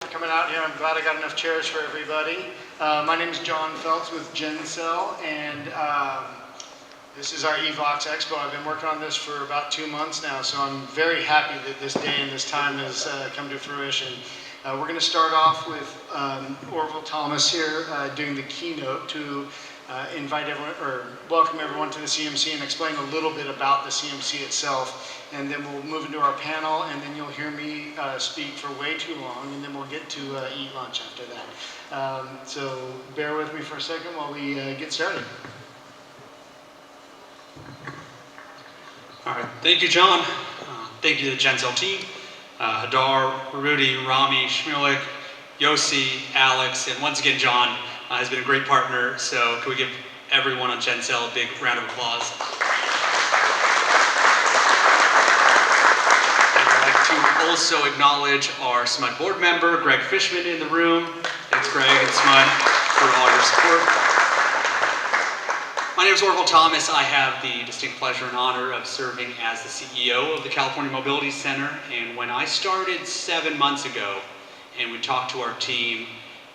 coming out here. I'm glad I got enough chairs for everybody. My name is John Phelps with GenCell, and this is our EVOX Expo. I've been working on this for about 2 months now, so I'm very happy that this day and this time has come to fruition. We're going to start off with Orville Thomas here doing the keynote to invite everyone, or welcome everyone to the CMC and explain a little bit about the CMC itself. And then we'll move into our panel, and then you'll hear me speak for way too long, and then we'll get to eat lunch after that. So bear with me for a second while we get started. All right, thank you, John. Thank you to the GenCell team, Hadar, Rudy, Rami, Shmulik, Yossi, Alex, and once again, John has been a great partner. So can we give everyone on GenCell a big round of applause? I'd like to also acknowledge our SMUD board member, Greg Fishman, in the room. Thanks, Greg and SMUD, for all your support. My name is Orville Thomas. I have the distinct pleasure and honor of serving as the CEO of the California Mobility Center. And when I started 7 months ago, and we talked to our team,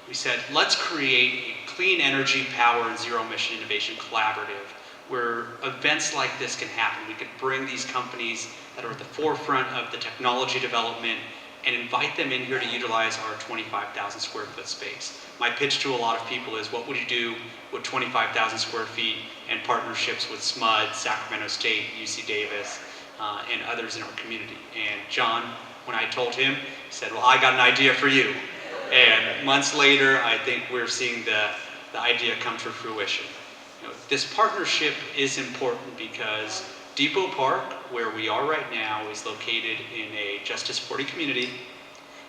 we said, let's create a clean energy, power, and zero emission innovation collaborative where events like this can happen. We could bring these companies that are at the forefront of the technology development and invite them in here to utilize our 25,000 square foot space. My pitch to a lot of people is, what would you do with 25,000 square feet and partnerships with SMUD, Sacramento State, UC Davis, and others in our community? And John, when I told him, he said, well, I got an idea for you. And months later, I think we're seeing the idea come to fruition. This partnership is important because Depot Park, where we are right now, is located in a Justice 40 community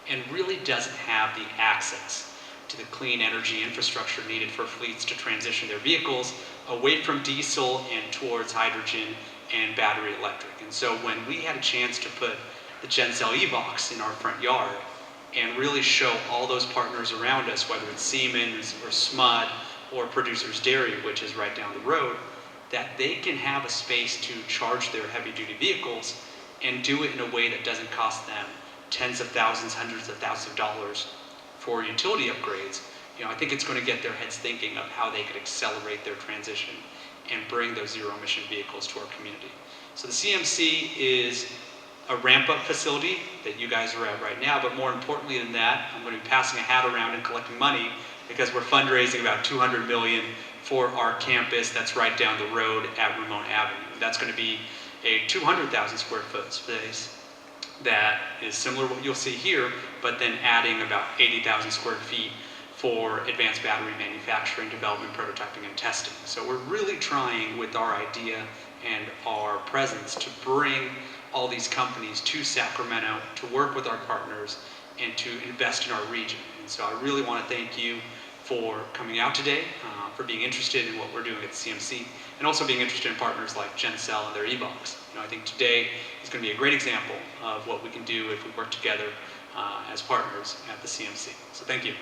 and really doesn't have the access to the clean energy infrastructure needed for fleets to transition their vehicles away from diesel and towards hydrogen and battery electric. And so when we had a chance to put the GenCell EVOX in our front yard and really show all those partners around us, whether it's Siemens or SMUD or Producers Dairy, which is right down the road, that they can have a space to charge their heavy-duty vehicles and do it in a way that doesn't cost them tens of thousands, hundreds of thousands of dollars for utility upgrades. I think it's going to get their heads thinking of how they could accelerate their transition and bring those zero-emission vehicles to our community. So the CMC is a ramp-up facility that you guys are at right now, but more importantly than that, I'm going to be passing a hat around and collecting money because we're fundraising about $200 million for our campus that's right down the road at Ramon Avenue. That's going to be a 200,000 square foot space that is similar to what you'll see here, but then adding about 80,000 square feet for advanced battery manufacturing, development, prototyping, and testing. So we're really trying with our idea and our presence to bring all these companies to Sacramento to work with our partners and to invest in our region. And so I really want to thank you for coming out today, for being interested in what we're doing at the CMC, and also being interested in partners like GenCell and their EVOX. I think today is going to be a great example of what we can do if we work together as partners at the CMC. So thank you.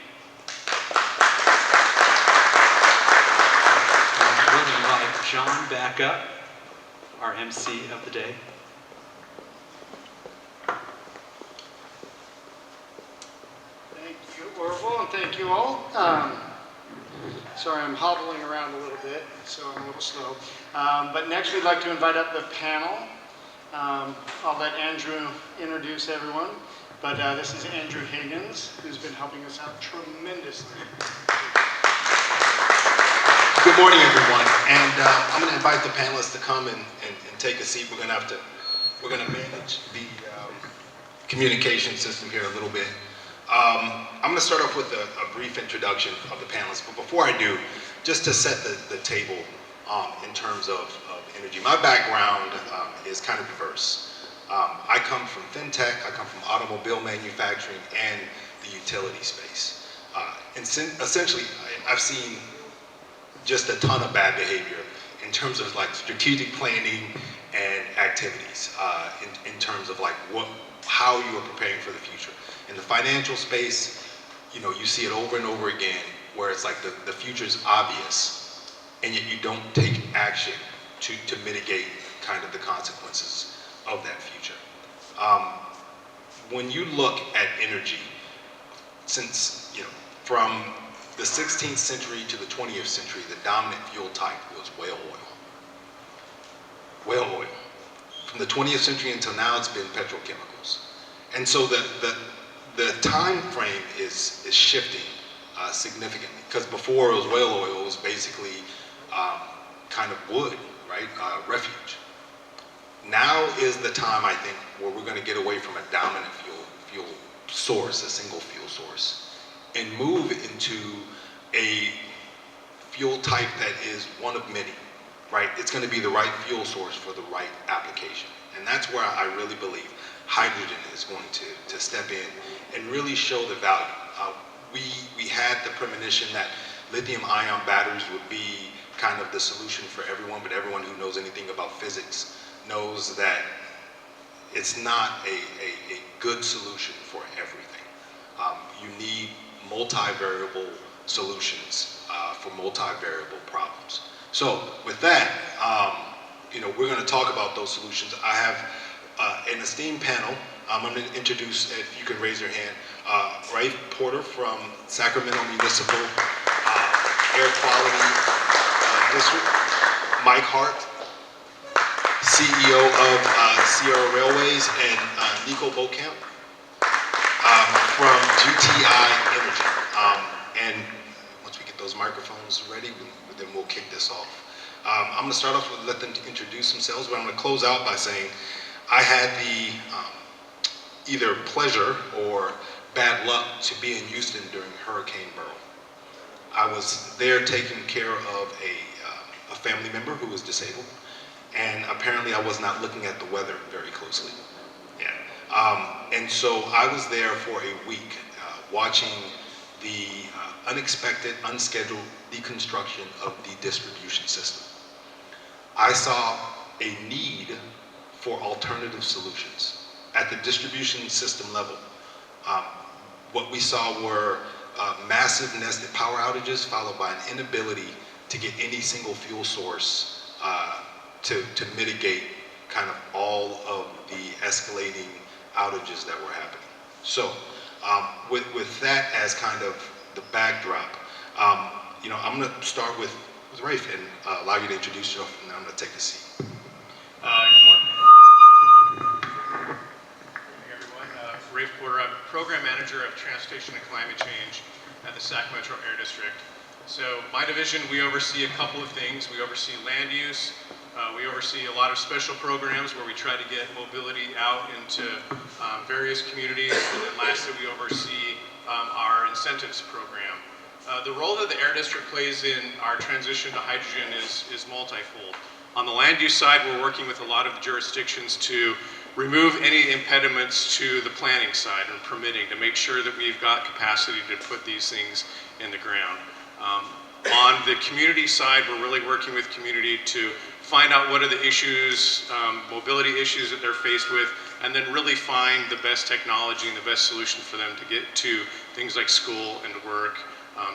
We'll invite John back up, our MC of the day. Thank you, Orville, and thank you all. Sorry, I'm hobbling around a little bit, so I'm a little slow. But next we'd like to invite up the panel. I'll let Andrew introduce everyone, but this is Andrew Higgins, who's been helping us out tremendously. Good morning, everyone, and I'm going to invite the panelists to come and take a seat. We're going to manage the communication system here a little bit. I'm going to start off with a brief introduction of the panelists, but before I do, just to set the table in terms of energy. My background is kind of diverse. I come from fintech, I come from automobile manufacturing and the utility space. And essentially, I've seen just a ton of bad behavior in terms of like strategic planning and activities in terms of like how you are preparing for the future. In the financial space, you see it over and over again where it's like the future is obvious and yet you don't take action to mitigate kind of the consequences of that future. When you look at energy, since, from the 16th century to the 20th century, the dominant fuel type was whale oil. Whale oil. From the 20th century until now, it's been petrochemicals. And so the time frame is shifting significantly, because before it was whale oil, it was basically kind of wood, right? Refuge. Now is the time, I think, where we're going to get away from a dominant fuel source, a single fuel source, and move into a fuel type that is one of many, right? It's going to be the right fuel source for the right application. And that's where I really believe hydrogen is going to step in and really show the value. We had the premonition that lithium-ion batteries would be kind of the solution for everyone, but everyone who knows anything about physics knows that it's not a good solution for everything. You need multivariable solutions for multivariable problems. So with that, we're going to talk about those solutions. I have an esteemed panel. I'm going to introduce, if you can raise your hand, Rafe Porter from Sacramento Municipal Air Quality District, Mike Hart, CEO of Sierra Railways, and Nico Bokamp from GTI Energy. And once we get those microphones ready, then we'll kick this off. I'm going to start off with let them introduce themselves, but I'm going to close out by saying I had the either pleasure or bad luck to be in Houston during Hurricane Beryl. I was there taking care of a family member who was disabled, and apparently I was not looking at the weather very closely. And so I was there for a week watching the unexpected, unscheduled deconstruction of the distribution system. I saw a need for alternative solutions at the distribution system level. What we saw were massive nested power outages followed by an inability to get any single fuel source to mitigate kind of all of the escalating outages that were happening. So with that as kind of the backdrop, I'm going to start with Rafe and allow you to introduce yourself, and then I'm going to take a seat. Good morning, everyone. Rafe Porter, I'm Program Manager of Transportation and Climate Change at the Sacramento Air District. So my division, we oversee a couple of things. We oversee land use. We oversee a lot of special programs where we try to get mobility out into various communities. And then lastly, we oversee our incentives program. The role that the Air District plays in our transition to hydrogen is multifold. On the land use side, we're working with a lot of jurisdictions to remove any impediments to the planning side and permitting to make sure that we've got capacity to put these things in the ground. On the community side, we're really working with community to find out what are the issues, mobility issues that they're faced with, and then really find the best technology and the best solution for them to get to things like school and work,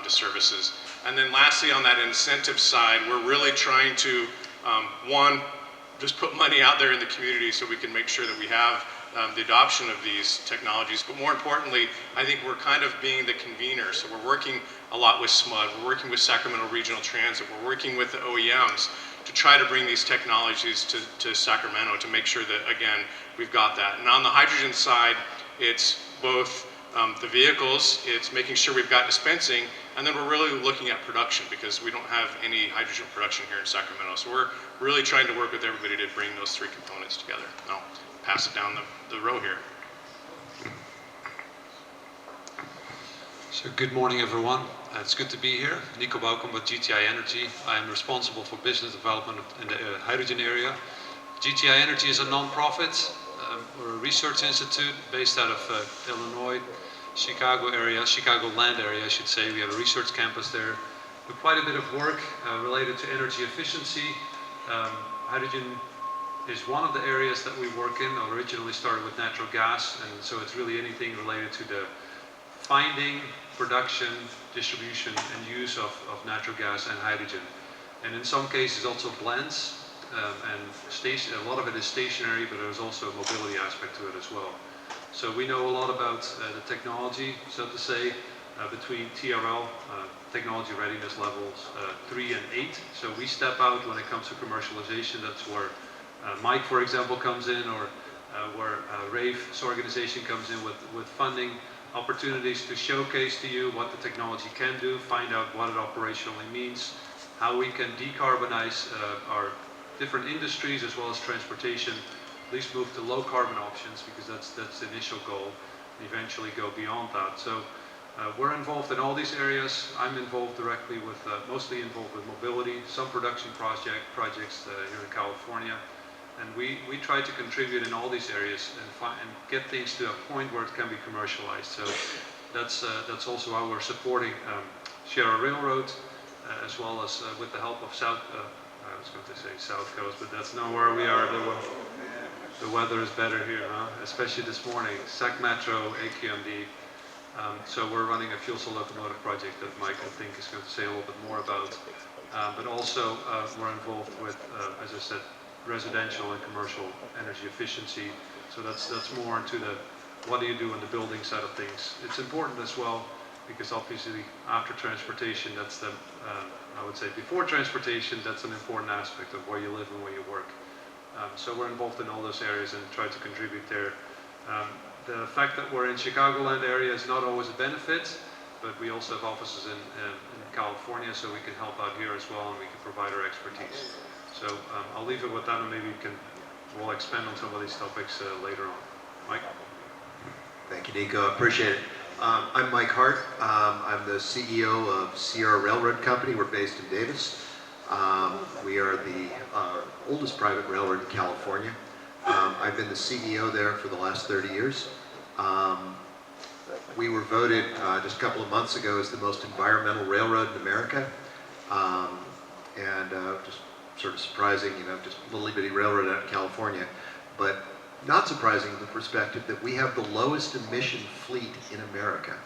to services. And then lastly, on that incentive side, we're really trying to, one, just put money out there in the community so we can make sure that we have the adoption of these technologies. But more importantly, I think we're kind of being the convener. So we're working a lot with SMUD, we're working with Sacramento Regional Transit, we're working with the OEMs to try to bring these technologies to Sacramento to make sure that, again, we've got that. And on the hydrogen side, it's both the vehicles, it's making sure we've got dispensing, and then we're really looking at production because we don't have any hydrogen production here in Sacramento. So we're really trying to work with everybody to bring those three components together. I'll pass it down the row here. So good morning, everyone. It's good to be here. Nico Bokamp with GTI Energy. I'm responsible for business development in the hydrogen area. GTI Energy is a non-profit. We're a research institute based out of Illinois, Chicago land area, I should say. We have a research campus there. We do quite a bit of work related to energy efficiency. Hydrogen is one of the areas that we work in. I originally started with natural gas, and so it's really anything related to the finding, production, distribution, and use of natural gas and hydrogen. And in some cases also blends, and a lot of it is stationary, but there's also a mobility aspect to it as well. So we know a lot about the technology, so to say, between TRL, technology readiness levels 3 and 8. So we step out when it comes to commercialization. That's where Mike, for example, comes in, or where Rafe's organization comes in with funding opportunities to showcase to you what the technology can do, find out what it operationally means, how we can decarbonize our different industries as well as transportation, at least move to low carbon options, because that's the initial goal, and eventually go beyond that. So we're involved in all these areas. I'm involved directly with, mostly involved with mobility, some production projects here in California. And we try to contribute in all these areas and get things to a point where it can be commercialized. So that's also how we're supporting Sierra Railroad, as well as with the help of I was going to say South Coast, but that's not where we are. The weather is better here, huh? Especially this morning. SAC Metro, AQMD. So we're running a fuel cell locomotive project that Mike, I think, is going to say a little bit more about. But also we're involved with, as I said, residential and commercial energy efficiency. So that's more into the what do you do on the building side of things. It's important as well, because obviously after transportation, that's the, I would say before transportation, that's an important aspect of where you live and where you work. So we're involved in all those areas and try to contribute there. The fact that we're in Chicagoland area is not always a benefit, but we also have offices in California, so we can help out here as well, and we can provide our expertise. So I'll leave it with that, and maybe we'll expand on some of these topics later on. Mike? Thank you, Nico. I appreciate it. I'm Mike Hart. I'm the CEO of Sierra Railroad Company. We're based in Davis. We are the oldest private railroad in California. I've been the CEO there for the last 30 years. We were voted just a couple of months ago as the most environmental railroad in America. And just sort of surprising, just a little bitty railroad out in California. But not surprising from the perspective that we have the lowest emission fleet in America.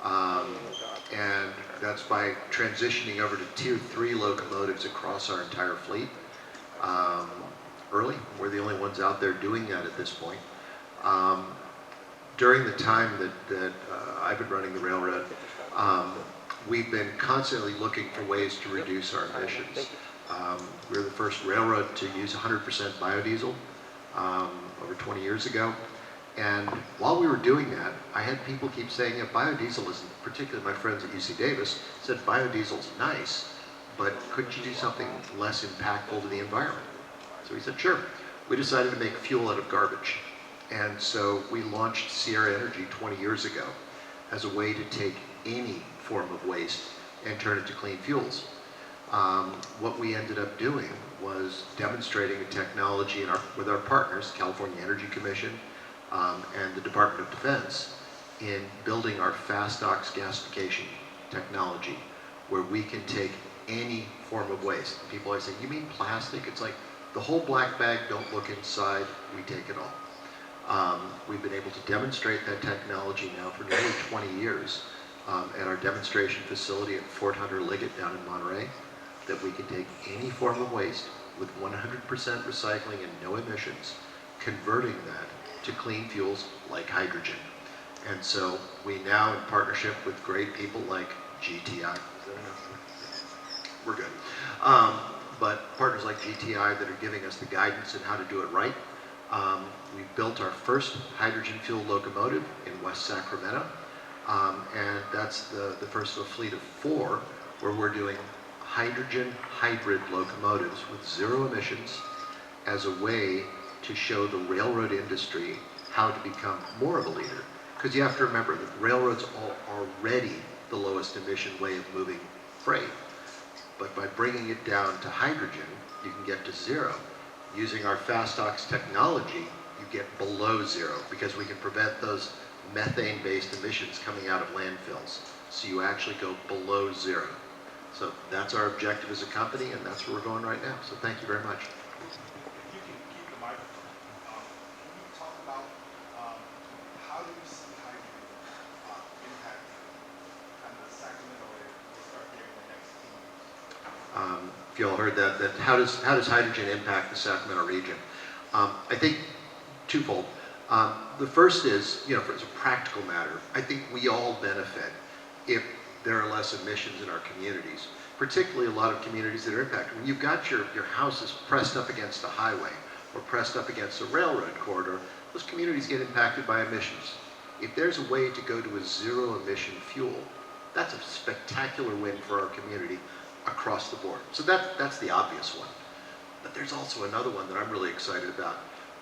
And that's by transitioning over to Tier 3 locomotives across our entire fleet. Early, we're the only ones out there doing that at this point. During the time that I've been running the railroad, we've been constantly looking for ways to reduce our emissions. We were the first railroad to use 100% biodiesel over 20 years ago. And while we were doing that, I had people keep saying, yeah, biodiesel isn't, particularly my friends at UC Davis, said biodiesel's nice, but couldn't you do something less impactful to the environment? So we said, sure. We decided to make fuel out of garbage. And so we launched Sierra Energy 20 years ago as a way to take any form of waste and turn it to clean fuels. What we ended up doing was demonstrating a technology with our partners, California Energy Commission and the Department of Defense, in building our fast ox gasification technology, where we can take any form of waste. People always say, you mean plastic? It's like the whole black bag, don't look inside, we take it all. We've been able to demonstrate that technology now for nearly 20 years at our demonstration facility at Fort Hunter Liggett down in Monterey, that we can take any form of waste with 100% recycling and no emissions, converting that to clean fuels like hydrogen. And so we now, in partnership with great people like GTI, we're good, but partners like GTI that are giving us the guidance on how to do it right. We've built our first hydrogen fuel locomotive in West Sacramento, and that's the first of a fleet of 4 where we're doing hydrogen hybrid locomotives with 0 emissions as a way to show the railroad industry how to become more of a leader. Because you have to remember that railroads are already the lowest emission way of moving freight. But by bringing it down to hydrogen, you can get to 0. Using our fast ox technology, you get below 0 because we can prevent those methane-based emissions coming out of landfills. So you actually go below 0. So that's our objective as a company, and that's where we're going right now. So thank you very much. If you can keep the microphone, can you talk about how do you see hydrogen impact kind of the Sacramento area to start getting the next 10 years? If you all heard that how does hydrogen impact the Sacramento region? I think twofold. The first is, as a practical matter, I think we all benefit if there are less emissions in our communities, particularly a lot of communities that are impacted. When you've got your houses pressed up against a highway or pressed up against a railroad corridor, those communities get impacted by emissions. If there's a way to go to a zero emission fuel, that's a spectacular win for our community across the board. So that's the obvious one. But there's also another one that I'm really excited about.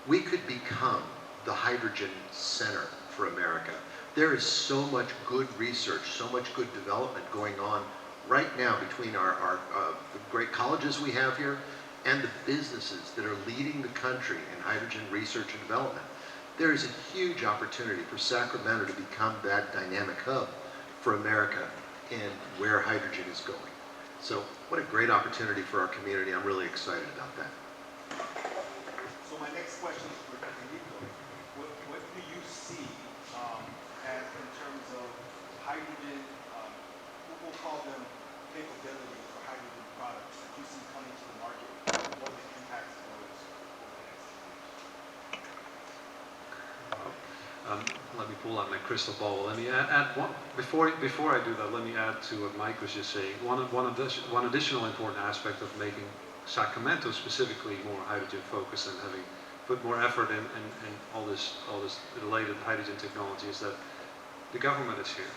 We could become the hydrogen center for America. There is so much good research, so much good development going on right now between our the great colleges we have here and the businesses that are leading the country in hydrogen research and development. There is a huge opportunity for Sacramento to become that dynamic hub for America and where hydrogen is going. So what a great opportunity for our community. I'm really excited about that. So my next question is for Nico. What do you see as in terms of hydrogen, we'll call them capabilities for hydrogen products that you see coming to the market? What are the impacts of those over the next few years? Let me pull out my crystal ball. Let me add one, before I do that, let me add to what Mike was just saying. One additional important aspect of making Sacramento specifically more hydrogen focused and having put more effort in all this related hydrogen technology is that the government is here.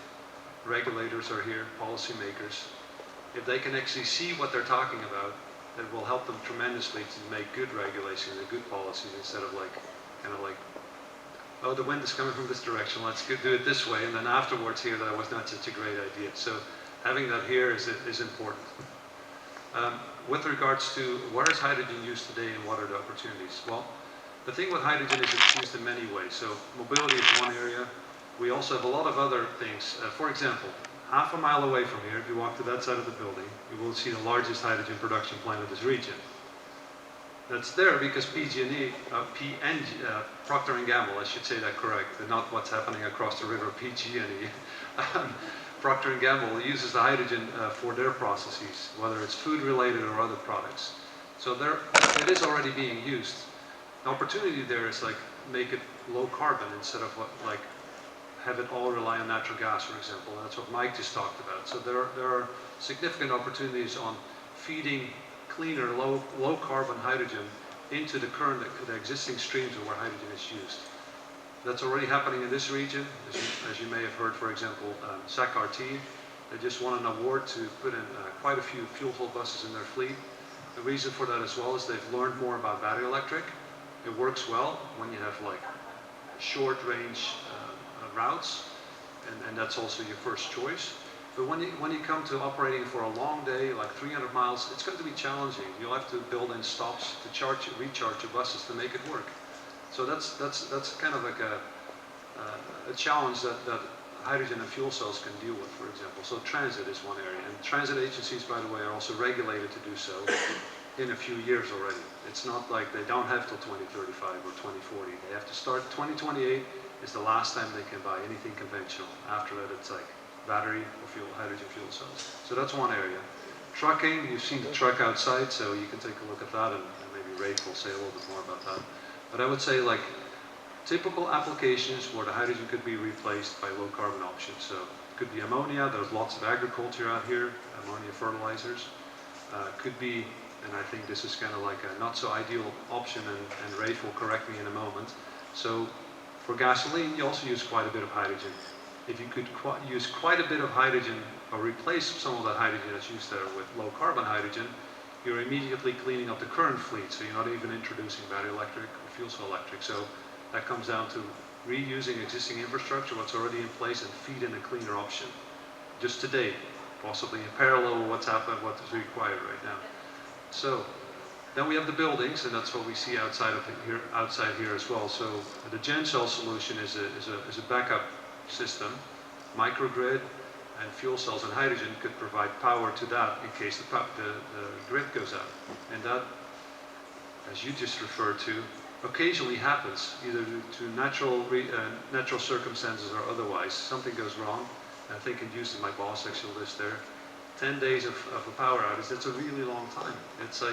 Regulators are here, policymakers. If they can actually see what they're talking about, it will help them tremendously to make good regulations and good policies instead of kind of like, oh, the wind is coming from this direction, let's do it this way, and then afterwards here that was not such a great idea. So having that here is important. With regards to where is hydrogen used today and what are the opportunities? Well, the thing with hydrogen is it's used in many ways. So mobility is one area. We also have a lot of other things. For example, half a mile away from here, if you walk to that side of the building, you will see the largest hydrogen production plant of this region. That's there because Procter & Gamble, I should say that correct, and not what's happening across the river, PG&E. Procter & Gamble uses the hydrogen for their processes, whether it's food related or other products. So it is already being used. The opportunity there is make it low carbon instead of have it all rely on natural gas, for example. That's what Mike just talked about. So there are significant opportunities on feeding cleaner, low carbon hydrogen into the existing streams of where hydrogen is used. That's already happening in this region. As you may have heard, for example, SAC-RT, they just won an award to put in quite a few fuel cell buses in their fleet. The reason for that as well is they've learned more about battery electric. It works well when you have short range routes, and that's also your first choice. But when you come to operating for a long day, like 300 miles, it's going to be challenging. You'll have to build in stops to recharge your buses to make it work. So that's kind of like a challenge that hydrogen and fuel cells can deal with, for example. So transit is one area, and transit agencies, by the way, are also regulated to do so in a few years already. It's not like they don't have till 2035 or 2040. They have to start 2028 is the last time they can buy anything conventional. After that, it's battery or hydrogen fuel cells. So that's one area. Trucking, you've seen the truck outside, so you can take a look at that, and maybe Rafe will say a little bit more about that. But I would say typical applications where the hydrogen could be replaced by low carbon options. So it could be ammonia. There's lots of agriculture out here, ammonia fertilizers. Could be, and I think this is kind of a not so ideal option, and Rafe will correct me in a moment. So for gasoline, you also use quite a bit of hydrogen. If you could use quite a bit of hydrogen or replace some of that hydrogen that's used there with low carbon hydrogen, you're immediately cleaning up the current fleet, so you're not even introducing battery electric or fuel cell electric. So that comes down to reusing existing infrastructure, what's already in place, and feed in a cleaner option. Just today, possibly in parallel with what's happened, what is required right now. So then we have the buildings, and that's what we see outside here as well. So the GenCell solution is a backup system. Microgrid and fuel cells and hydrogen could provide power to that in case the grid goes out. And that, as you just referred to, occasionally happens, either due to natural circumstances or otherwise. Something goes wrong. I think in Houston, my boss actually lives there. 10 days of a power outage, that's a really long time. It's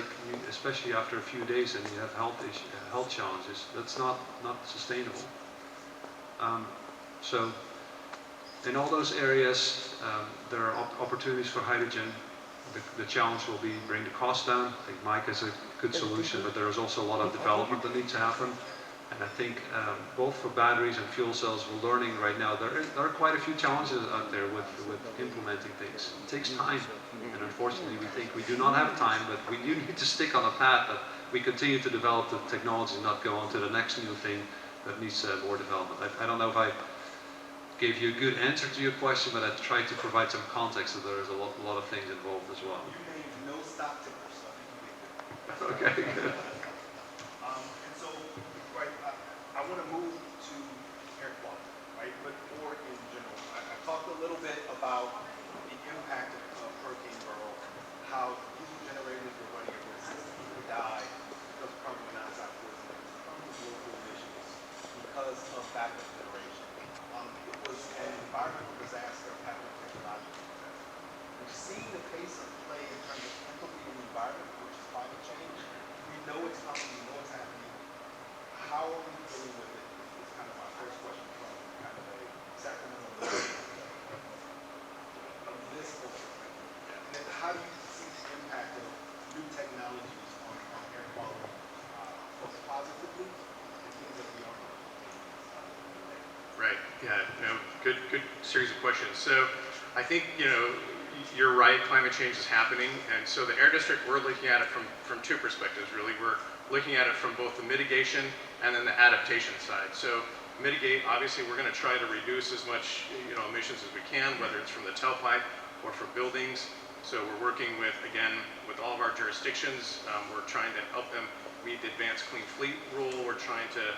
especially after a few days and you have health challenges, that's not sustainable. So in all those areas, there are opportunities for hydrogen. The challenge will be bring the cost down. I think Mike has a good solution, but there is also a lot of development that needs to happen. And I think both for batteries and fuel cells, we're learning right now, there are quite a few challenges out there with implementing things. It takes time, and unfortunately we think we do not have time, but we do need to stick on a path that we continue to develop the technology and not go on to the next new thing that needs more development. I don't know if I gave you a good answer to your question, but I tried to provide some context that there is a lot of things involved as well. You named no stock tickers, so I think you did good. Okay, good. And so, right, I want to move to air quality, right? But more in general, I talked a little bit about the impact of Hurricane Beryl, how diesel generators were running at risk, people died because of carbon monoxide poisoning, from local emissions, because of backup generation. It was an environmental disaster happening technologically. We've seen the pace of play in terms of enthalpy in the environment, which is climate change. We know it's coming, we know it's happening. How are we dealing with it? Is kind of my first question from kind of a Sacramento of this whole thing. And then how do you see the impact of new technologies on air quality, both positively and things that we aren't doing? Right. Yeah. No. Good series of questions. So, I think you're right. Climate change is happening, and so the Air District, we're looking at it from two perspectives. Really, we're looking at it from both the mitigation and then the adaptation side. So, mitigate. Obviously, we're going to try to reduce as much emissions as we can, whether it's from the tailpipe or from buildings. So, we're working with all of our jurisdictions. We're trying to help them meet the Advanced Clean Fleet rule. We're trying to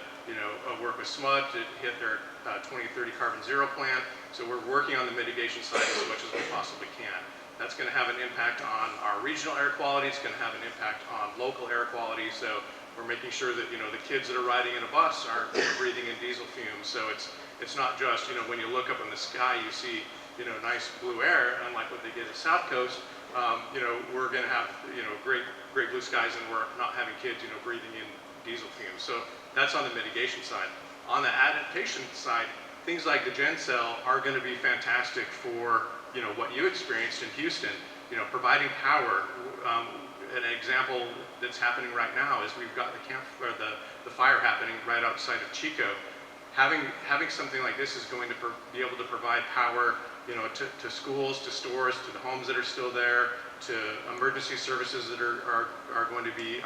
work with SMUD to hit their 2030 carbon zero plan. So we're working on the mitigation side as much as we possibly can. That's going to have an impact on our regional air quality. It's going to have an impact on local air quality. So we're making sure that the kids that are riding in a bus aren't breathing in diesel fumes. So it's not just when you look up in the sky you see nice blue air, unlike what they get at South Coast. We're going to have great blue skies, and we're not having kids breathing in diesel fumes. So that's on the mitigation side. On the adaptation side, things like the Gen Cell are going to be fantastic for what you experienced in Houston. Providing power. An example that's happening right now is we've got the fire happening right outside of Chico. Having something like this is going to be able to provide power, to schools, to stores, to the homes that are still there, to emergency services that are going to be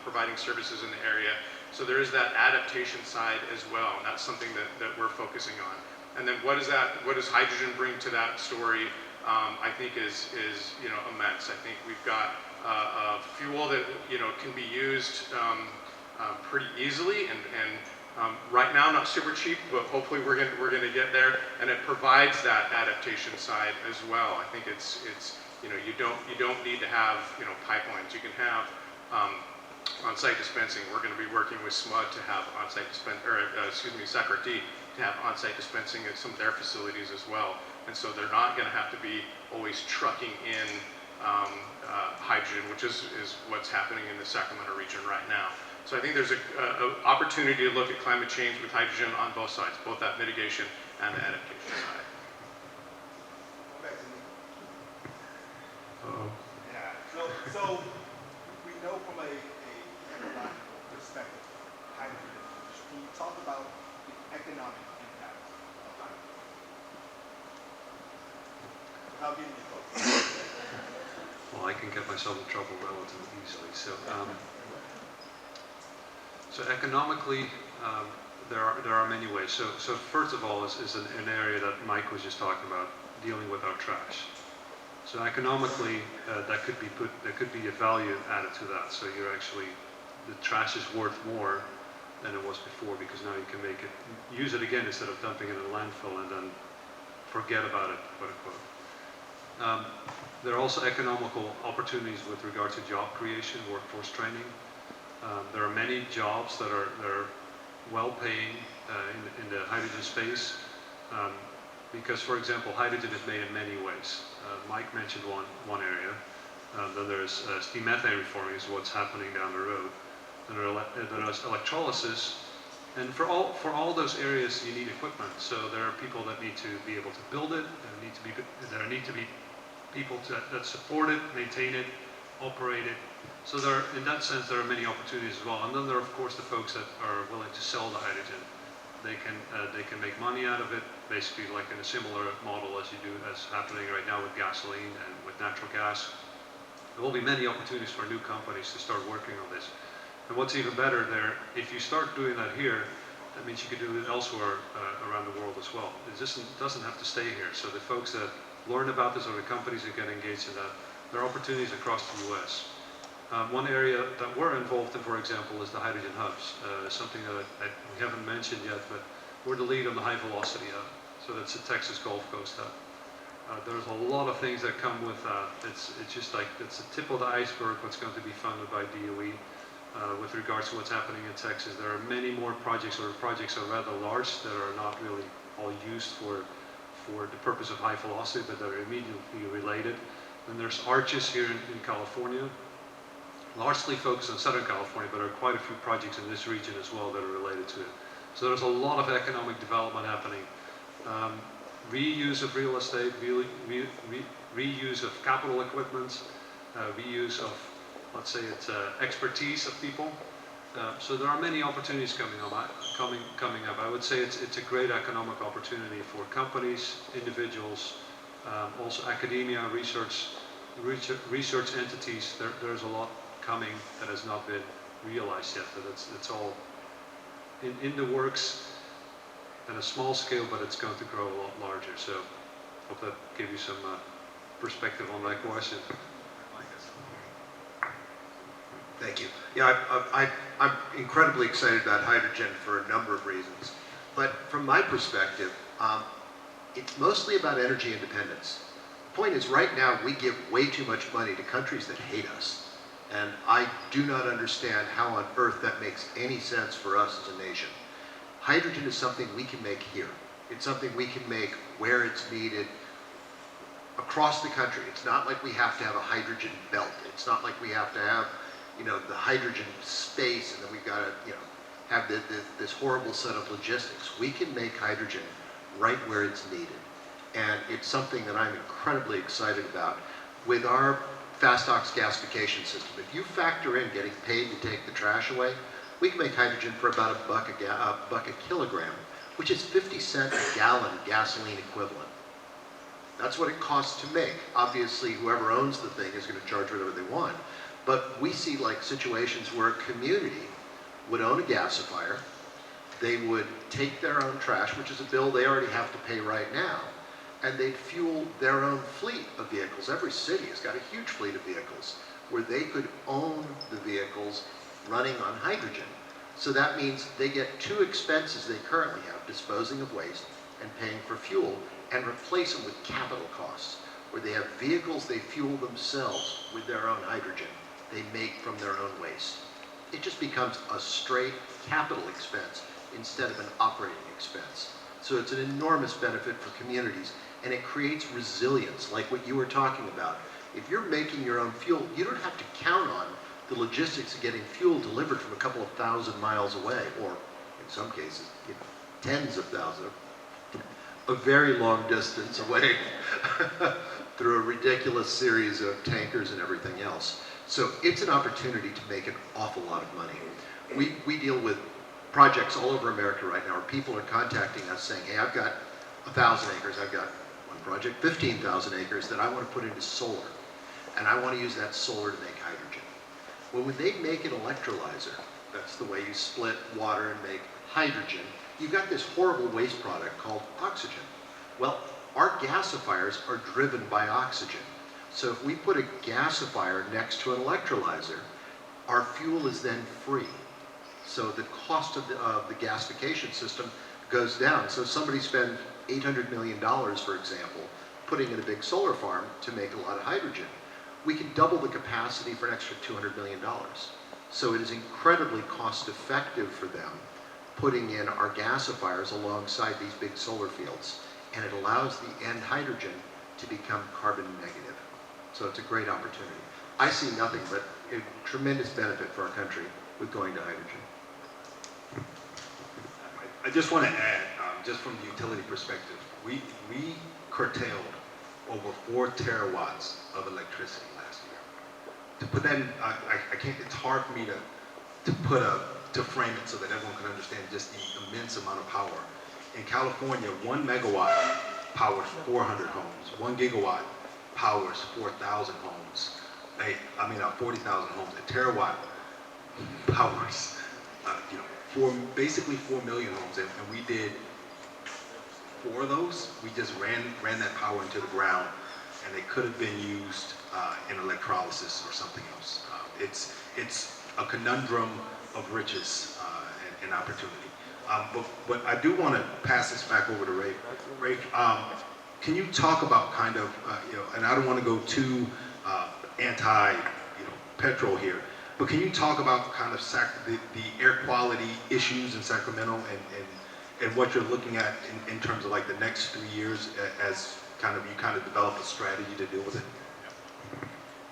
providing services in the area. So there is that adaptation side as well, and that's something that we're focusing on. And then what does hydrogen bring to that story? I think is immense. I think we've got a fuel that can be used pretty easily, and right now not super cheap, but hopefully we're going to get there. And it provides that adaptation side as well. I think it's you don't need to have pipelines. You can have on-site dispensing. We're going to be working with SMUD to have on-site SACRT to have on-site dispensing at some of their facilities as well. And so they're not going to have to be always trucking in hydrogen, which is what's happening in the Sacramento region right now. So I think there's an opportunity to look at climate change with hydrogen on both sides, both that mitigation and the adaptation side. Yeah. So we know from a technological perspective, hydrogen is huge. Can you talk about the economic impact of hydrogen? Without getting you close. Well, I can get myself in trouble relatively easily. So economically, there are many ways. So first of all is an area that Mike was just talking about, dealing with our trash. So economically, there could be a value added to that. So the trash is worth more than it was before, because now you can use it again instead of dumping it in a landfill and then forget about it, quote unquote. There are also economical opportunities with regard to job creation, workforce training. There are many jobs that are well-paying in the hydrogen space, because, for example, hydrogen is made in many ways. Mike mentioned one area. Then there's steam methane reforming is what's happening down the road. Then there's electrolysis, And for all those areas, you need equipment. So there are people that need to be able to build it. There need to be people that support it, maintain it, operate it. So in that sense, there are many opportunities as well. And then there are, of course, the folks that are willing to sell the hydrogen. They can make money out of it, basically like in a similar model as happening right now with gasoline and with natural gas. There will be many opportunities for new companies to start working on this. And what's even better there, if you start doing that here, that means you can do it elsewhere around the world as well. It just doesn't have to stay here. So the folks that learn about this, or the companies that get engaged in that, there are opportunities across the US. One area that we're involved in, for example, is the hydrogen hubs. Something that we haven't mentioned yet, but we're the lead on the high velocity hub. So that's the Texas Gulf Coast hub. There's a lot of things that come with that. It's just like, it's the tip of the iceberg what's going to be funded by DOE. With regards to what's happening in Texas, there are many more projects, or projects are rather large, that are not really all used for the purpose of high velocity, but that are immediately related. Then there's ARCHES here in California, largely focused on Southern California, but there are quite a few projects in this region as well that are related to it. So there's a lot of economic development happening. Reuse of real estate, reuse of capital equipment, reuse of, let's say, it's expertise of people. So there are many opportunities coming up. I would say it's a great economic opportunity for companies, individuals, also academia, research entities. There's a lot coming that has not been realized yet, but it's all in the works at a small scale, but it's going to grow a lot larger. So hope that gave you some perspective on that question. Thank you. Yeah, I'm incredibly excited about hydrogen for a number of reasons. But from my perspective, it's mostly about energy independence. The point is, right now, we give way too much money to countries that hate us. And I do not understand how on earth that makes any sense for us as a nation. Hydrogen is something we can make here. It's something we can make where it's needed across the country. It's not like we have to have a hydrogen belt. It's not like we have to have, the hydrogen space, and then we've got to, have this horrible set of logistics. We can make hydrogen right where it's needed. And it's something that I'm incredibly excited about. With our fast ox gasification system, if you factor in getting paid to take the trash away, we can make hydrogen for about a buck a kilogram, which is 50 cents a gallon gasoline equivalent. That's what it costs to make. Obviously, whoever owns the thing is going to charge whatever they want. But we see like situations where a community would own a gasifier, they would take their own trash, which is a bill they already have to pay right now, and they'd fuel their own fleet of vehicles. Every city has got a huge fleet of vehicles where they could own the vehicles running on hydrogen. So that means they get two expenses they currently have, disposing of waste and paying for fuel, and replace them with capital costs, where they have vehicles they fuel themselves with their own hydrogen they make from their own waste. It just becomes a straight capital expense instead of an operating expense. So it's an enormous benefit for communities, and it creates resilience, like what you were talking about. If you're making your own fuel, you don't have to count on the logistics of getting fuel delivered from a couple of thousand miles away, or in some cases, tens of thousands, a very long distance away through a ridiculous series of tankers and everything else. So it's an opportunity to make an awful lot of money. We deal with projects all over America right now where people are contacting us saying, hey, I've got 1,000 acres, I've got one project, 15,000 acres that I want to put into solar. And I want to use that solar to make hydrogen. Well, when they make an electrolyzer, that's the way you split water and make hydrogen, you've got this horrible waste product called oxygen. Well, our gasifiers are driven by oxygen. So if we put a gasifier next to an electrolyzer, our fuel is then free. So the cost of the gasification system goes down. So somebody spends $800 million, for example, putting in a big solar farm to make a lot of hydrogen. We can double the capacity for an extra $200 million. So it is incredibly cost effective for them putting in our gasifiers alongside these big solar fields. And it allows the end hydrogen to become carbon negative. So it's a great opportunity. I see nothing but a tremendous benefit for our country with going to hydrogen. I just want to add, just from the utility perspective, we curtailed over 4 terawatts of electricity last year. To put that in, I can't, it's hard for me to frame it so that everyone can understand just the immense amount of power. In California, 1 megawatt powers 400 homes. 1 gigawatt powers 4,000 homes. 40,000 homes. A terawatt powers, basically 4 million homes. And we did 4 of those. We just ran that power into the ground, and they could have been used in electrolysis or something else. It's a conundrum of riches and opportunity. But I do want to pass this back over to Ray. Ray, can you talk about kind of, and I don't want to go too anti-petrol here, but can you talk about kind of the air quality issues in Sacramento and what you're looking at in terms of like the next 3 years as you develop a strategy to deal with it?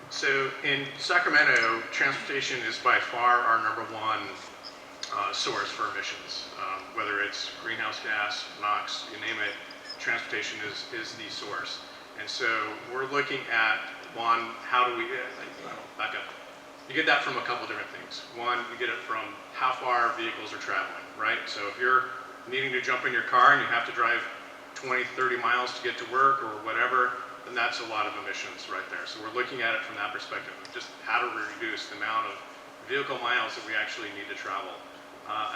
So in Sacramento, transportation is by far our #1 source for emissions. Whether it's greenhouse gas, NOx, you name it, transportation is the source. And so we're looking at, one, how do we, back up. You get that from a couple different things. One, you get it from how far vehicles are traveling, right? So if you're needing to jump in your car and you have to drive 20, 30 miles to get to work or whatever, then that's a lot of emissions right there. So we're looking at it from that perspective of just how to reduce the amount of vehicle miles that we actually need to travel.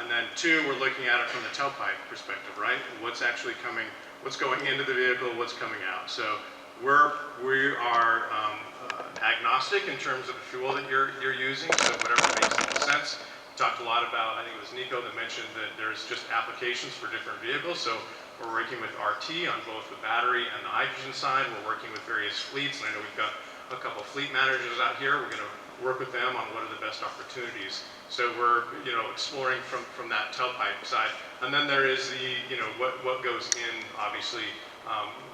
And then 2, we're looking at it from the tailpipe perspective, right? What's actually coming, what's going into the vehicle, what's coming out. So we are agnostic in terms of the fuel that you're using, so whatever makes sense. We talked a lot about, I think it was Nico that mentioned that there's just applications for different vehicles. So we're working with RT on both the battery and the hydrogen side. We're working with various fleets, and I know we've got a couple fleet managers out here. We're going to work with them on what are the best opportunities. So we're exploring from that tailpipe side. And then there is the what goes in. Obviously,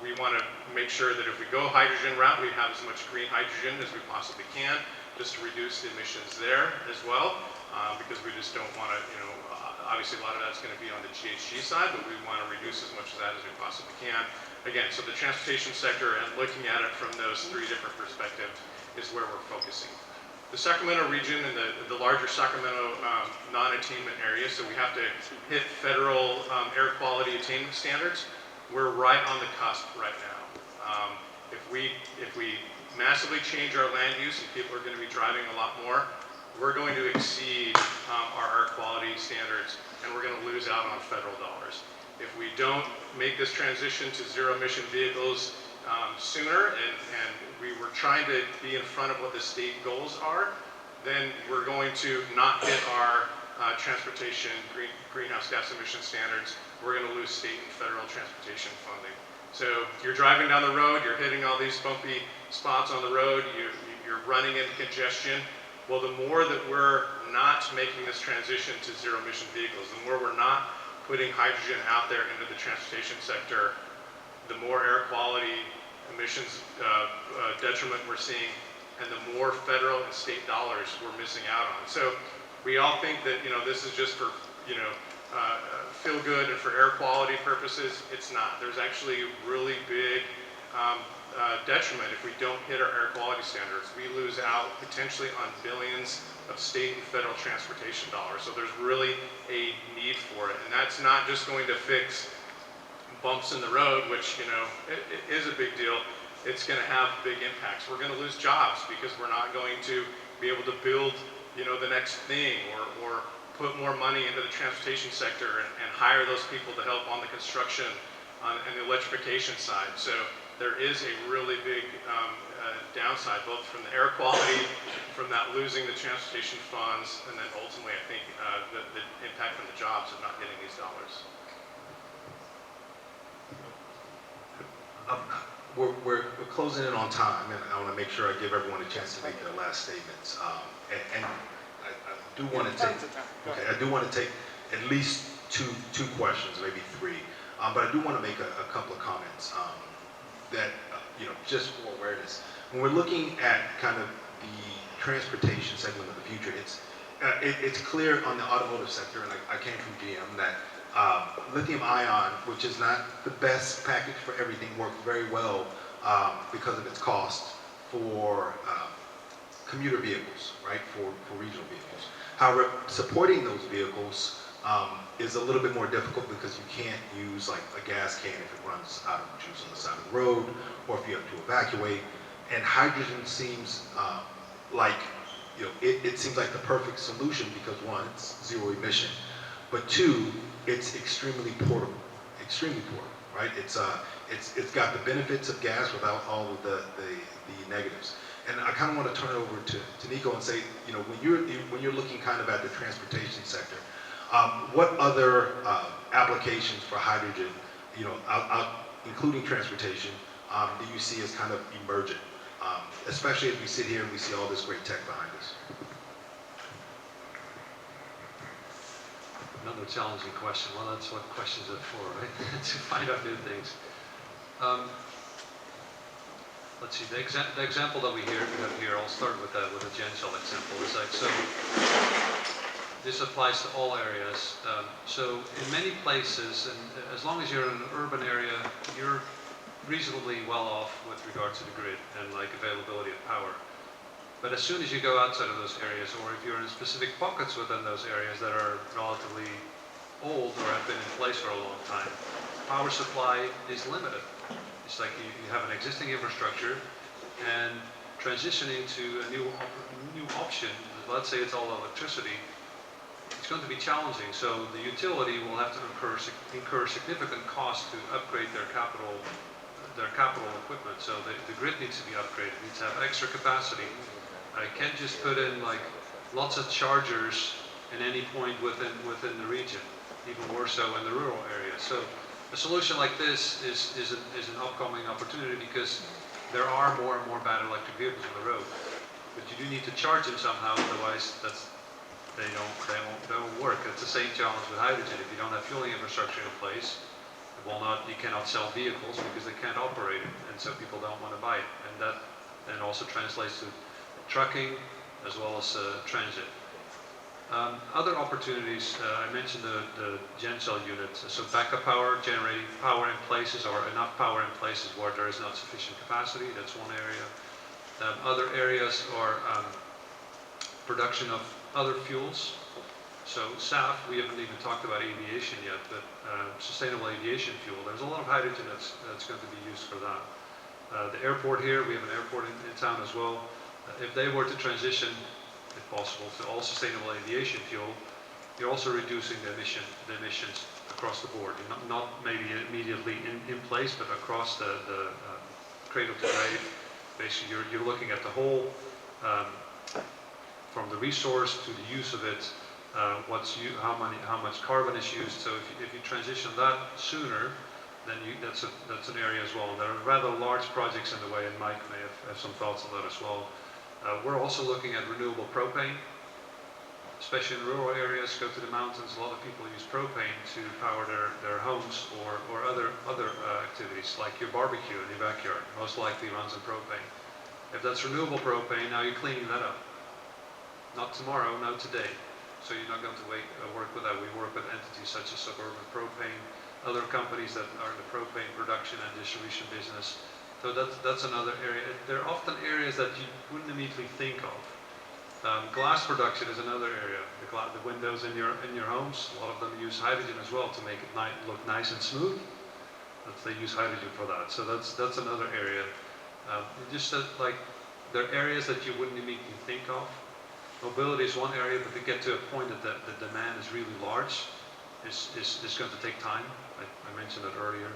we want to make sure that if we go hydrogen route, we have as much green hydrogen as we possibly can, just to reduce the emissions there as well, because we just don't want to obviously, a lot of that's going to be on the GHG side, but we want to reduce as much of that as we possibly can. Again, so the transportation sector and looking at it from those 3 different perspectives is where we're focusing. The Sacramento region and the larger Sacramento non-attainment area, so we have to hit federal air quality attainment standards. We're right on the cusp right now. If we massively change our land use and people are going to be driving a lot more, we're going to exceed our air quality standards, and we're going to lose out on federal dollars. If we don't make this transition to zero emission vehicles sooner, and we were trying to be in front of what the state goals are, then we're going to not hit our transportation greenhouse gas emission standards. We're going to lose state and federal transportation funding. So you're driving down the road, you're hitting all these bumpy spots on the road, you're running into congestion. Well, the more that we're not making this transition to zero emission vehicles, the more we're not putting hydrogen out there into the transportation sector, the more air quality emissions detriment we're seeing, and the more federal and state dollars we're missing out on. So we all think that this is just for feel good and for air quality purposes. It's not. There's actually really big detriment if we don't hit our air quality standards. We lose out potentially on billions of state and federal transportation dollars. So there's really a need for it. And that's not just going to fix bumps in the road, which it is a big deal. It's going to have big impacts. We're going to lose jobs because we're not going to be able to build the next thing or put more money into the transportation sector and hire those people to help on the construction and the electrification side. So there is a really big downside, both from the air quality, from that losing the transportation funds, and then ultimately, I think, the impact from the jobs of not getting these dollars. We're closing in on time, and I want to make sure I give everyone a chance to make their last statements. And I do want to take, I do want to take at least two questions, maybe 3. But I do want to make a couple of comments that just for awareness. When we're looking at kind of the transportation segment of the future, it's clear on the automotive sector, and I came from GM, that Lithium ion, which is not the best package for everything, works very well because of its cost for commuter vehicles, right, for regional vehicles. However, supporting those vehicles is a little bit more difficult because you can't use like a gas can if it runs out of juice on the side of the road, or if you have to evacuate. And hydrogen seems like, it seems like the perfect solution because one, it's zero emission, but two, it's extremely portable, right? It's got the benefits of gas without all of the negatives. And I kind of want to turn it over to Nico and say, when you're looking kind of at the transportation sector, what other applications for hydrogen, including transportation, do you see as kind of emergent, especially as we sit here and we see all this great tech behind us? Another challenging question. Well, that's what questions are for, right? To find out new things. Let's see. The example that we have here, I'll start with a Gen Shell example. Is like, so this applies to all areas. So in many places, and as long as you're in an urban area, you're reasonably well off with regard to the grid and like availability of power. But as soon as you go outside of those areas, or if you're in specific pockets within those areas that are relatively old or have been in place for a long time, power supply is limited. It's like you have an existing infrastructure, and transitioning to a new option, let's say it's all electricity, it's going to be challenging. So the utility will have to incur significant costs to upgrade their capital equipment. So the grid needs to be upgraded, needs to have extra capacity. I can't just put in like lots of chargers at any point within the region, even more so in the rural areas. So a solution like this is an upcoming opportunity because there are more and more bad electric vehicles on the road. But you do need to charge them somehow, otherwise they don't work. It's the same challenge with hydrogen. If you don't have fueling infrastructure in place, you cannot sell vehicles because they can't operate it, and so people don't want to buy it. And that then also translates to trucking as well as transit. Other opportunities, I mentioned the Gen Shell unit, so backup power, generating power in places or enough power in places where there is not sufficient capacity, that's one area. Other areas are production of other fuels. So SAF, we haven't even talked about aviation yet, but sustainable aviation fuel, there's a lot of hydrogen that's going to be used for that. The airport here, we have an airport in town as well. If they were to transition, if possible, to all sustainable aviation fuel, you're also reducing the emissions across the board. Not maybe immediately in place, but across the cradle to grave. Basically, you're looking at the whole, from the resource to the use of it, how much carbon is used. So if you transition that sooner, then that's an area as well. And there are rather large projects in the way, and Mike may have some thoughts on that as well. We're also looking at renewable propane, especially in rural areas. Go to the mountains, a lot of people use propane to power their homes or other activities, like your barbecue in your backyard, most likely runs on propane. If that's renewable propane, now you're cleaning that up. Not tomorrow, no today. So you're not going to work with that. We work with entities such as Suburban Propane, other companies that are in the propane production and distribution business. So that's another area. There are often areas that you wouldn't immediately think of. Glass production is another area. The windows in your homes, a lot of them use hydrogen as well to make it look nice and smooth. They use hydrogen for that. So that's another area. There are areas that you wouldn't immediately think of. Mobility is one area, but to get to a point that the demand is really large is going to take time. I mentioned that earlier.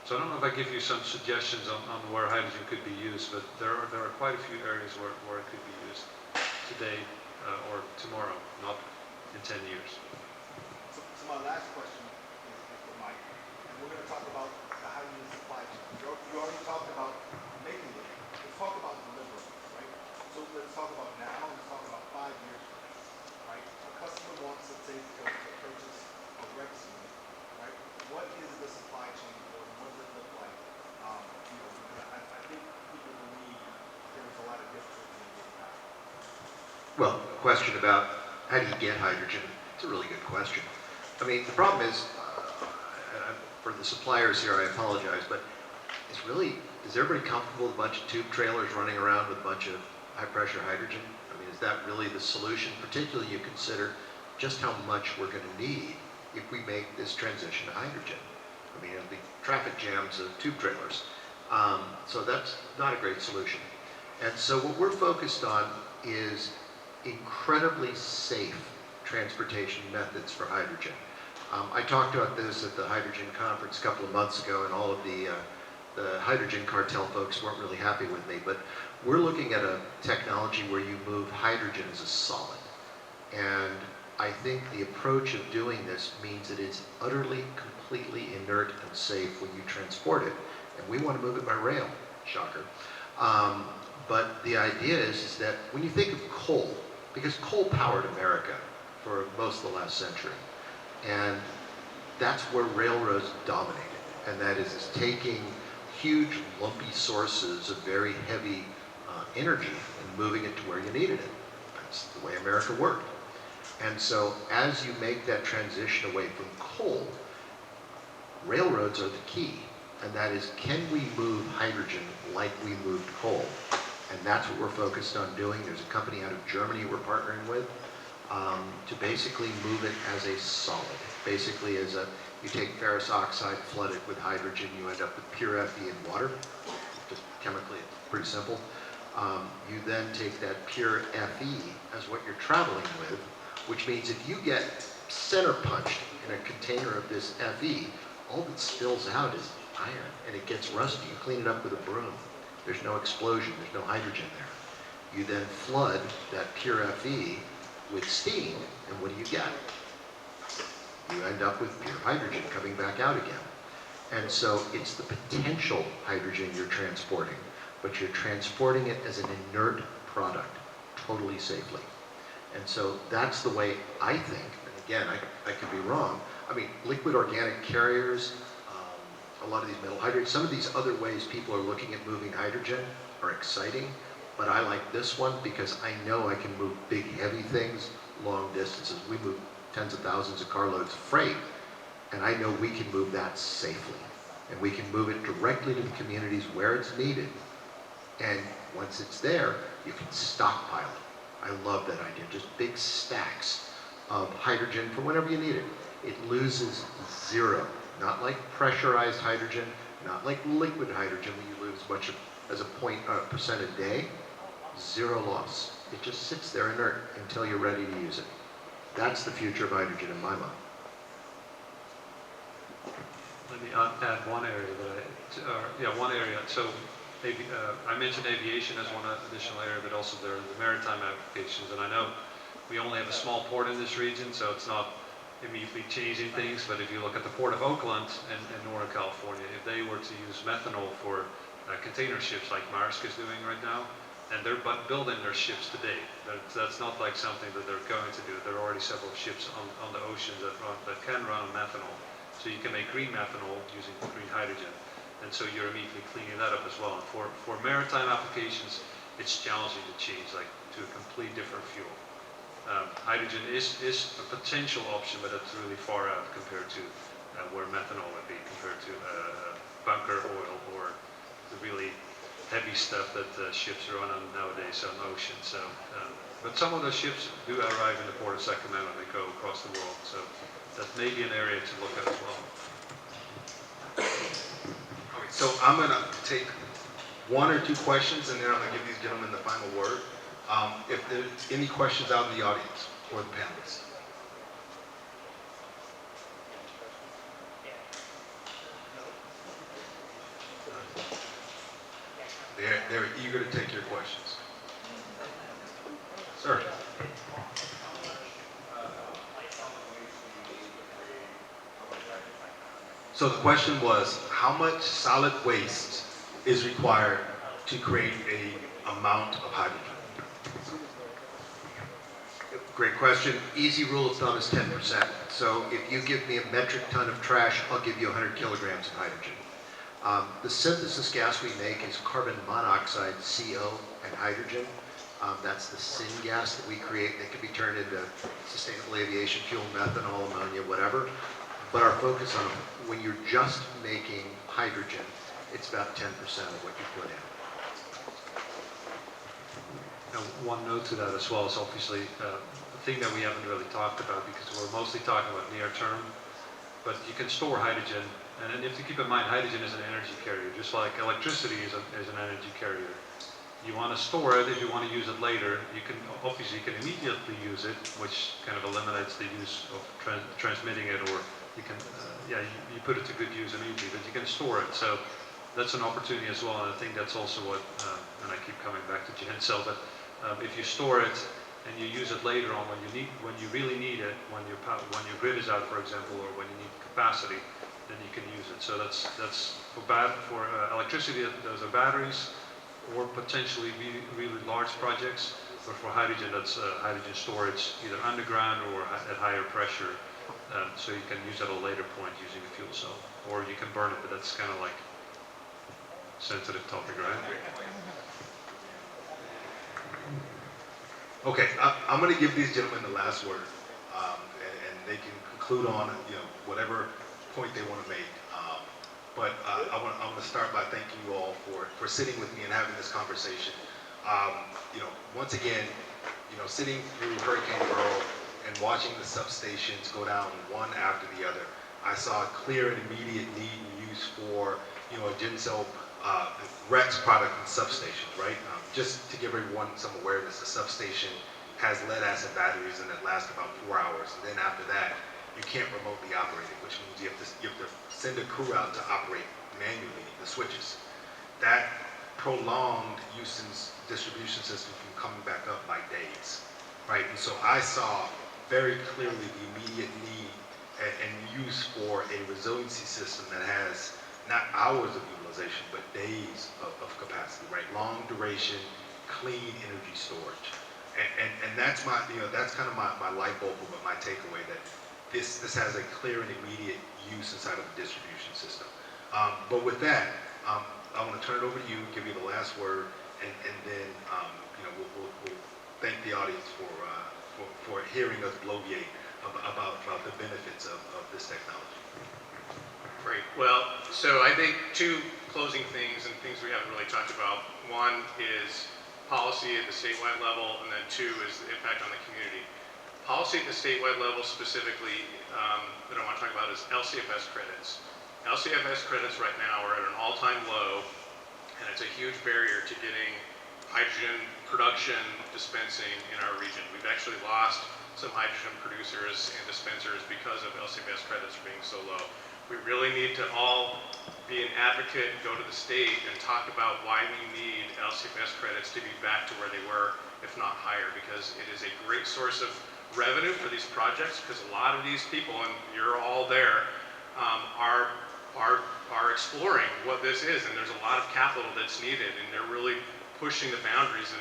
So I don't know if I give you some suggestions on where hydrogen could be used, but there are quite a few areas where it could be used today or tomorrow, not in 10 years. So my last question is for Mike, and we're going to talk about the hydrogen supply chain. You already talked about making it. Let's talk about delivering, right? So let's talk about now. Let's talk about 5 years from now, right? A customer wants to purchase a REX unit, right? What is the supply chain for it? What does it look like? Because I think people believe there is a lot of difficulty in getting that. Well, question about how do you get hydrogen? It's a really good question. I mean, the problem is for the suppliers here, I apologize, but it's really, is everybody comfortable with a bunch of tube trailers running around with a bunch of high-pressure hydrogen? I mean, is that really the solution? Particularly you consider just how much we're going to need if we make this transition to hydrogen. I mean, it'll be traffic jams of tube trailers. So that's not a great solution. And so what we're focused on is incredibly safe transportation methods for hydrogen. I talked about this at the hydrogen conference a couple of months ago, and all of the hydrogen cartel folks weren't really happy with me, but we're looking at a technology where you move hydrogen as a solid. And I think the approach of doing this means it is utterly, completely inert and safe when you transport it. And we want to move it by rail, shocker. But the idea is that when you think of coal, because coal powered America for most of the last century, and that's where railroads dominated. And that is taking huge lumpy sources of very heavy energy and moving it to where you needed it. That's the way America worked. And so as you make that transition away from coal, railroads are the key. And that is, can we move hydrogen like we moved coal? And that's what we're focused on doing. There's a company out of Germany we're partnering with to basically move it as a solid. Basically, as you take ferrous oxide, flood it with hydrogen, you end up with pure Fe and water. Just chemically, it's pretty simple. You then take that pure Fe as what you're traveling with, which means if you get center punched in a container of this Fe, all that spills out is iron, and it gets rusty. You clean it up with a broom. There's no explosion, there's no hydrogen there. You then flood that pure Fe with steam, and what do you get? You end up with pure hydrogen coming back out again. And so it's the potential hydrogen you're transporting, but you're transporting it as an inert product, totally safely. And so that's the way I think, and again, I could be wrong. I mean, liquid organic carriers, a lot of these metal hydrates, some of these other ways people are looking at moving hydrogen are exciting, but I like this one because I know I can move big, heavy things long distances. We move tens of thousands of carloads of freight, and I know we can move that safely. And we can move it directly to the communities where it's needed. And once it's there, you can stockpile it. I love that idea, just big stacks of hydrogen for whenever you need it. It loses zero. Not like pressurized hydrogen, not like liquid hydrogen where you lose much as a percent a day. Zero loss. It just sits there inert until you're ready to use it. That's the future of hydrogen in my mind. Let me add one area one area. So I mentioned aviation as one additional area, but also there are the maritime applications. And I know we only have a small port in this region, so it's not immediately changing things. But if you look at the Port of Oakland in Northern California, if they were to use methanol for container ships like Maersk is doing right now, and they're building their ships today. That's not like something that they're going to do. There are already several ships on the ocean that can run on methanol. So you can make green methanol using green hydrogen. And so you're immediately cleaning that up as well. And for maritime applications, it's challenging to change to a complete different fuel. Hydrogen is a potential option, but it's really far out compared to where methanol would be compared to bunker oil or the really heavy stuff that ships run on nowadays on the ocean. So, but some of those ships do arrive in the port of Sacramento. They go across the world. So that may be an area to look at as well. Okay, so I'm going to take one or two questions, and then I'm going to give these gentlemen the final word. If there's any questions out in the audience or the panelists. They're eager to take your questions. Sir. So the question was, how much solid waste is required to create an amount of hydrogen? Great question. Easy rule of thumb is 10%. So if you give me a metric ton of trash, I'll give you 100 kilograms of hydrogen. The synthesis gas we make is carbon monoxide, CO, and hydrogen. That's the syngas that we create that can be turned into sustainable aviation fuel, methanol, ammonia, whatever. But our focus on, when you're just making hydrogen, it's about 10% of what you put in. Now, one note to that as well is obviously the thing that we haven't really talked about, because we're mostly talking about near term, but you can store hydrogen, and you have to keep in mind hydrogen is an energy carrier, just like electricity is an energy carrier. You want to store it if you want to use it later. You can obviously immediately use it, which kind of eliminates the use of transmitting it, or you can you put it to good use immediately, but you can store it. So that's an opportunity as well, and I think that's also what, and I keep coming back to GenCell, but if you store it and you use it later on when you really need it, when your grid is out, for example, or when you need capacity, then you can use it. So that's for electricity, those are batteries, or potentially really large projects. But for hydrogen, that's hydrogen storage, either underground or at higher pressure. So you can use at a later point using a fuel cell, or you can burn it, but that's kind of like sensitive topic, right? Okay, I'm going to give these gentlemen the last word, and they can conclude on whatever point they want to make. But I want to start by thanking you all for sitting with me and having this conversation. Once again, sitting through Hurricane Earl and watching the substations go down one after the other, I saw a clear and immediate need and use for a GenCell REX product in substations, right? Just to give everyone some awareness, the substation has lead acid batteries and it lasts about 4 hours. And then after that, you can't remotely operate it, which means you have to send a crew out to operate manually the switches. That prolonged Houston's distribution system from coming back up by days, right? And so I saw very clearly the immediate need and use for a resiliency system that has not hours of utilization, but days of capacity, right? Long duration, clean energy storage. And that's my, that's kind of my light bulb, but my takeaway, that this has a clear and immediate use inside of the distribution system. But with that, I want to turn it over to you, give you the last word, and then we'll thank the audience for hearing us bloviate about the benefits of this technology. Great. Well, so I think two closing things and things we haven't really talked about. One is policy at the statewide level, and then two is the impact on the community. Policy at the statewide level specifically that I want to talk about is LCFS credits. LCFS credits right now are at an all-time low, and it's a huge barrier to getting hydrogen production, dispensing in our region. We've actually lost some hydrogen producers and dispensers because of LCFS credits being so low. We really need to all be an advocate and go to the state and talk about why we need LCFS credits to be back to where they were, if not higher, because it is a great source of revenue for these projects, because a lot of these people, and you're all there, are exploring what this is, and there's a lot of capital that's needed, and they're really pushing the boundaries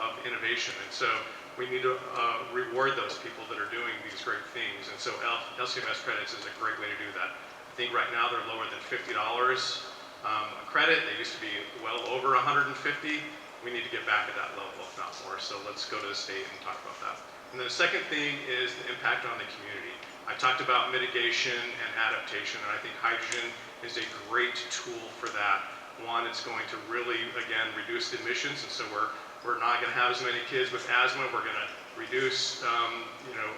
of innovation. And so we need to reward those people that are doing these great things. And so LCFS credits is a great way to do that. I think right now they're lower than $50 a credit. They used to be well over 150. We need to get back at that level, if not more. So let's go to the state and talk about that. And then the second thing is the impact on the community. I talked about mitigation and adaptation, and I think hydrogen is a great tool for that. One, it's going to really, again, reduce the emissions, and so we're not going to have as many kids with asthma. We're going to reduce,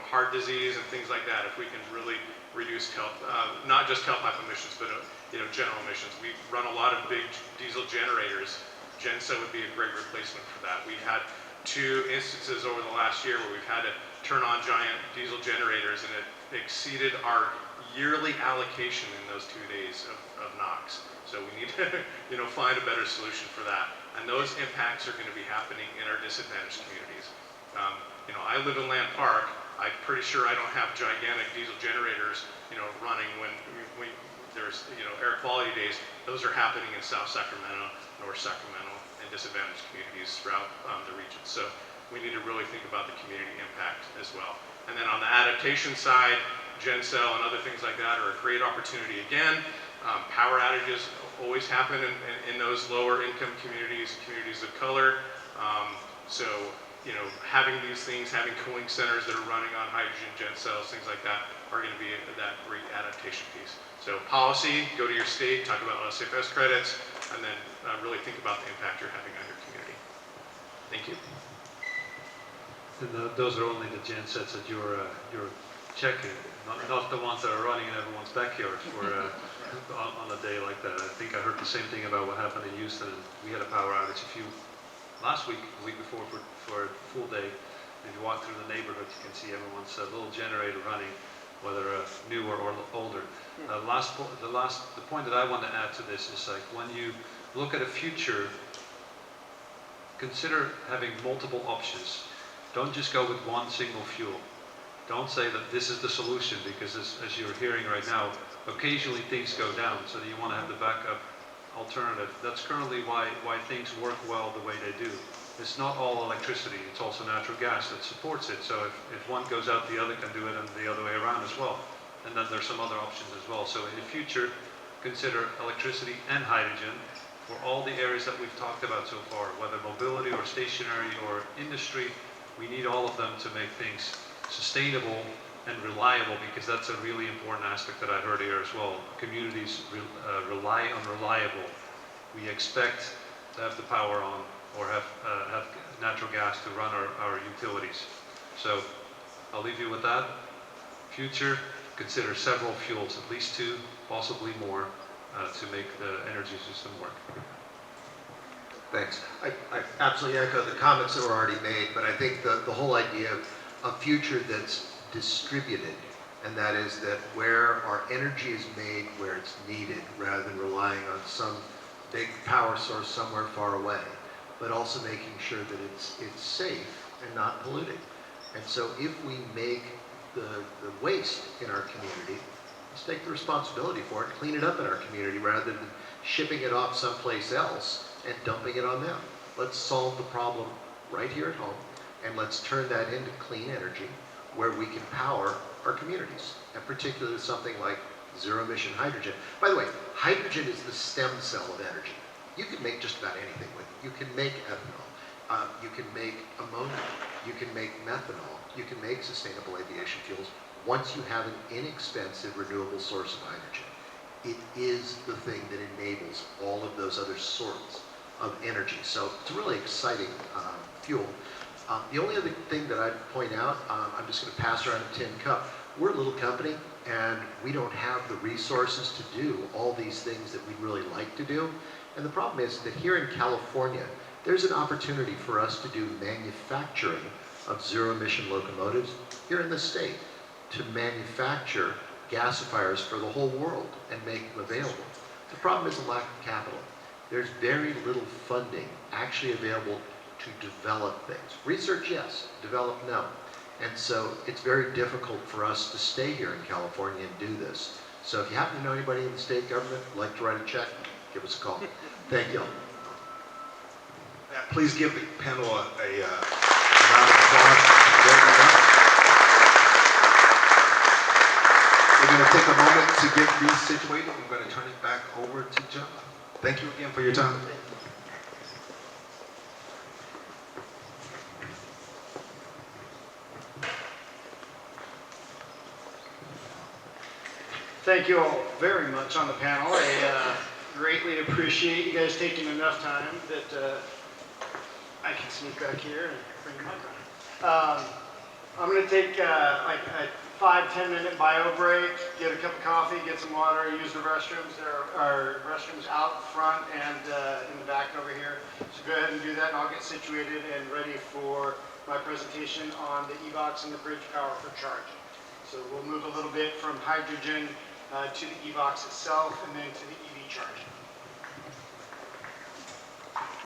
heart disease and things like that if we can really reduce not just tailpipe emissions, but general emissions. We run a lot of big diesel generators. GenCell would be a great replacement for that. We had 2 instances over the last year where we've had to turn on giant diesel generators, and it exceeded our yearly allocation in those 2 days of NOx. So we need to find a better solution for that. And those impacts are going to be happening in our disadvantaged communities. I live in Land Park. I'm pretty sure I don't have gigantic diesel generators running when there's air quality days. Those are happening in South Sacramento, North Sacramento, and disadvantaged communities throughout the region. So we need to really think about the community impact as well. And then on the adaptation side, GenCell and other things like that are a great opportunity again. Power outages always happen in those lower income communities, communities of color. So having these things, having cooling centers that are running on hydrogen gen cells, things like that, are going to be that great adaptation piece. So policy, go to your state, talk about LSFS credits, and then really think about the impact you're having on your community. Thank you. And those are only the gen sets that you're checking, not the ones that are running in everyone's backyard for on a day like that. I think I heard the same thing about what happened in Houston. We had a power outage last week, the week before, for a full day. If you walk through the neighborhood, you can see everyone's little generator running, whether newer or older. The point that I want to add to this is, like, when you look at a future, consider having multiple options. Don't just go with one single fuel. Don't say that this is the solution, because as you're hearing right now, occasionally things go down, so that you want to have the backup alternative. That's currently why things work well the way they do. It's not all electricity, it's also natural gas that supports it. So if one goes out, the other can do it, and the other way around as well. And then there's some other options as well. So in the future, consider electricity and hydrogen for all the areas that we've talked about so far, whether mobility or stationary or industry. We need all of them to make things sustainable and reliable, because that's a really important aspect that I heard here as well. Communities rely on reliable. We expect to have the power on, or have natural gas to run our utilities. So I'll leave you with that. Future, consider several fuels, at least 2, possibly more, to make the energy system work. Thanks. I absolutely echo the comments that were already made, but I think the whole idea of a future that's distributed, and that is that where our energy is made where it's needed, rather than relying on some big power source somewhere far away, but also making sure that it's safe and not polluting. And so if we make the waste in our community, let's take the responsibility for it, clean it up in our community, rather than shipping it off someplace else and dumping it on them. Let's solve the problem right here at home, and let's turn that into clean energy where we can power our communities, and particularly something like zero-emission hydrogen. By the way, hydrogen is the stem cell of energy. You can make just about anything with it. You can make ethanol, you can make ammonia, you can make methanol, you can make sustainable aviation fuels once you have an inexpensive renewable source of hydrogen. It is the thing that enables all of those other sorts of energy. So it's a really exciting fuel. The only other thing that I'd point out, I'm just going to pass around a tin cup. We're a little company, and we don't have the resources to do all these things that we'd really like to do. And the problem is that here in California, there's an opportunity for us to do manufacturing of zero-emission locomotives here in the state, to manufacture gasifiers for the whole world and make them available. The problem is a lack of capital. There's very little funding actually available to develop things. Research, yes. Develop, no. And so it's very difficult for us to stay here in California and do this. So if you happen to know anybody in the state government who'd like to write a check, give us a call. Thank you. Please give the panel a round of applause. We're going to take a moment to get these situated. We're going to turn it back over to John. Thank you again for your time. Thank you all very much on the panel. I greatly appreciate you guys taking enough time that I can sneak back here and bring the mic on. I'm going to take like a 5-10 minute bio break, get a cup of coffee, get some water, use the restrooms. There are restrooms out front and in the back over here. So go ahead and do that, and I'll get situated and ready for my presentation on the EVOX and the bridge power for charging. So we'll move a little bit from hydrogen to the EVOX itself, and then to the EV charging.